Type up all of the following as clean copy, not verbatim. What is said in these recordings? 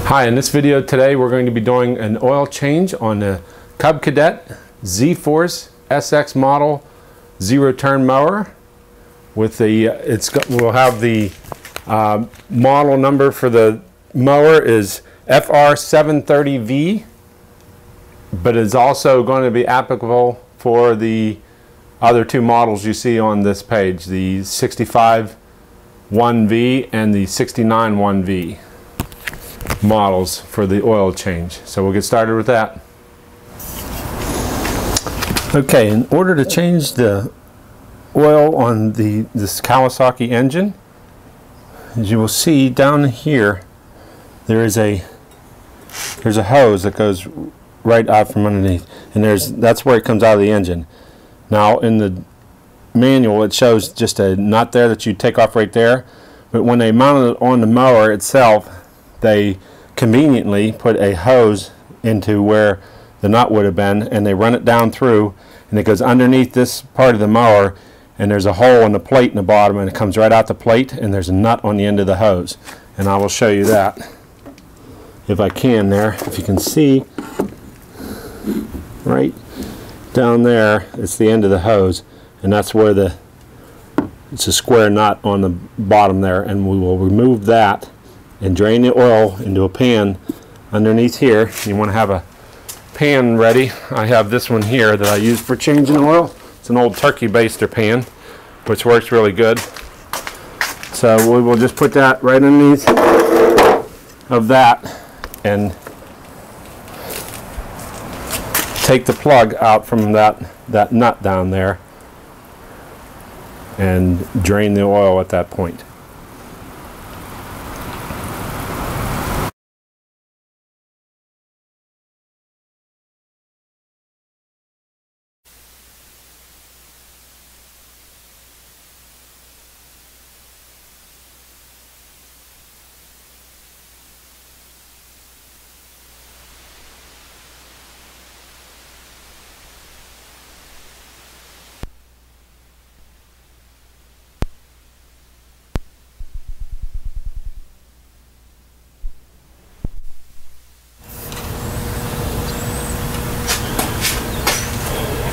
Hi, in this video today we're going to be doing an oil change on the Cub Cadet Z-Force SX model zero turn mower. With the we'll have the model number for the mower is FR730V, but it's also going to be applicable for the other two models you see on this page, the 65 1V and the 69 1V models for the oil change. So we'll get started with that. Okay, in order to change the oil on this Kawasaki engine, as you will see down here, there's a hose that goes right out from underneath, and that's where it comes out of the engine. Now in the manual it shows just a nut there that you take off right there, but when they mounted it on the mower itself, they conveniently put a hose into where the nut would have been, and they run it down through, and it goes underneath this part of the mower, and there's a hole in the plate in the bottom, and it comes right out the plate, and there's a nut on the end of the hose. And I will show you that if I can there. If you can see right down there, it's the end of the hose, and that's where it's a square nut on the bottom there, and we will remove that and drain the oil into a pan underneath here. You want to have a pan ready. I have this one here that I use for changing oil. It's an old turkey baster pan, which works really good. So we will just put that right underneath of that and take the plug out from that nut down there and drain the oil at that point.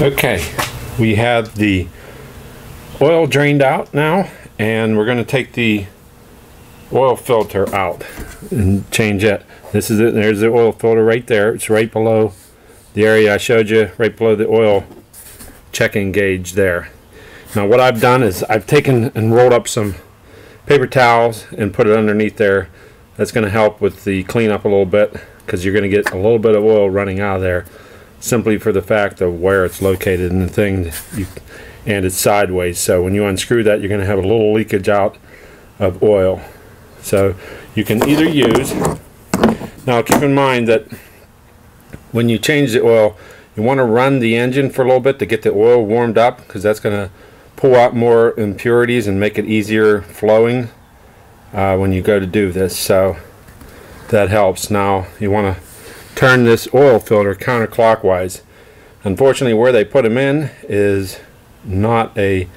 Okay, we have the oil drained out now, and we're going to take the oil filter out and change it. This is it. There's the oil filter right there. It's right below the area I showed you, right below the oil checking gauge there. Now what I've done is I've taken and rolled up some paper towels and put it underneath there. That's going to help with the cleanup a little bit, because you're going to get a little bit of oil running out of there, simply for the fact of where it's located and the thing and it's sideways. So when you unscrew that, you're going to have a little leakage out of oil. So you can either use, now keep in mind that when you change the oil, you want to run the engine for a little bit to get the oil warmed up, because that's going to pull out more impurities and make it easier flowing when you go to do this. So that helps. Now you want to turn this oil filter counterclockwise. Unfortunately, where they put them in is not a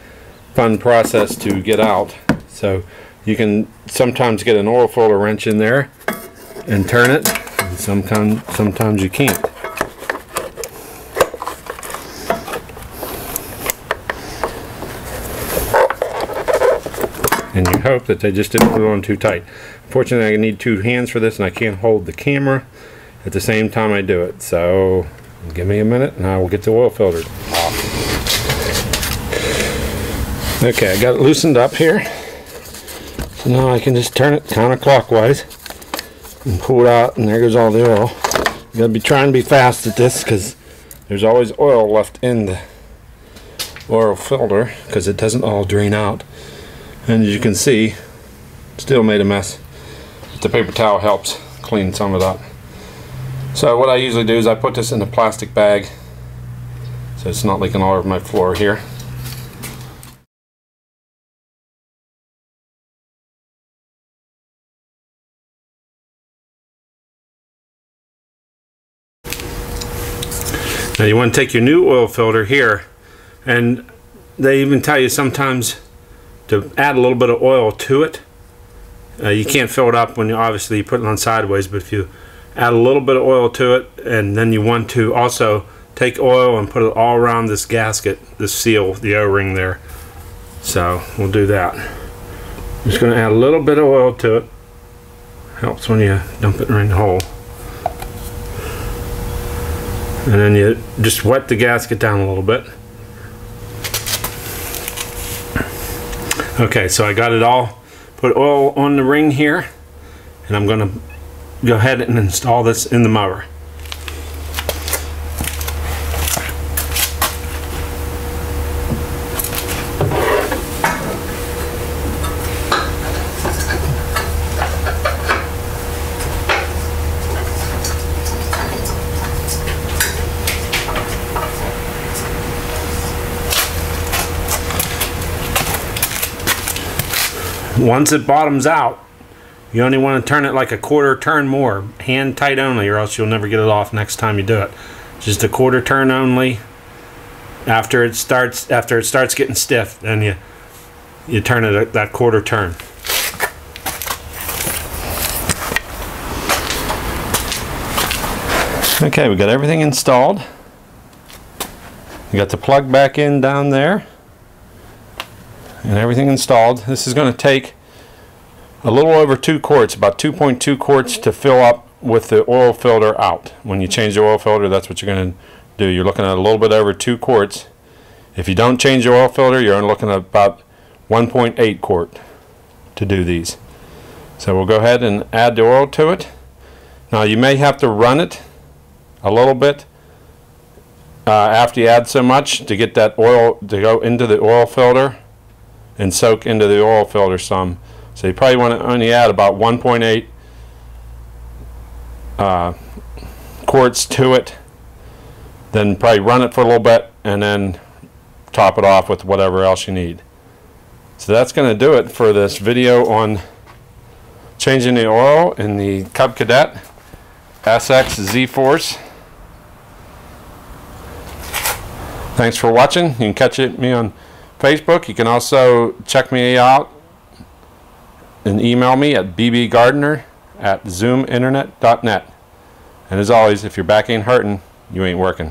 fun process to get out. So you can sometimes get an oil filter wrench in there and turn it, and sometimes you can't. And you hope that they just didn't put it on too tight. Unfortunately, I need two hands for this, and I can't hold the camera at the same time I do it. So give me a minute and I will get the oil filter off. Okay, I got it loosened up here. So now I can just turn it counterclockwise and pull it out, and there goes all the oil. You gotta be trying to be fast at this, because there's always oil left in the oil filter, because it doesn't all drain out. And as you can see, still made a mess. But the paper towel helps clean some of it up. So what I usually do is I put this in a plastic bag so it's not leaking all over my floor here. Now you want to take your new oil filter here, and they even tell you sometimes to add a little bit of oil to it You can't fill it up when you obviously put it on sideways, but if you add a little bit of oil to it, and then you want to also take oil and put it all around this gasket, this seal, the O-ring there. So we'll do that. I'm just going to add a little bit of oil to it. Helps when you dump it right in the hole. And then you just wet the gasket down a little bit. Okay, so I got it all. Put oil on the ring here, and I'm going to go ahead and install this in the mower. Once it bottoms out, you only want to turn it like a quarter turn more, hand tight only, or else you'll never get it off next time you do it. Just a quarter turn only. After it starts getting stiff, then you turn it at that quarter turn. Okay, we got everything installed. We got the plug back in down there, and everything installed. This is going to take a little over 2 quarts, about 2.2 quarts to fill up with the oil filter out. When you change the oil filter, that's what you're going to do. You're looking at a little bit over 2 quarts. If you don't change your oil filter, you're looking at about 1.8 quart to do these. So we'll go ahead and add the oil to it. Now you may have to run it a little bit after you add so much to get that oil to go into the oil filter and soak into the oil filter some. So you probably want to only add about 1.8 quarts to it, then probably run it for a little bit and then top it off with whatever else you need. So that's going to do it for this video on changing the oil in the Cub Cadet SX Z-Force. Thanks for watching. You can catch me on Facebook. You can also check me out and email me at bbgardner@zoominternet.net. And as always, if your back ain't hurting, you ain't working.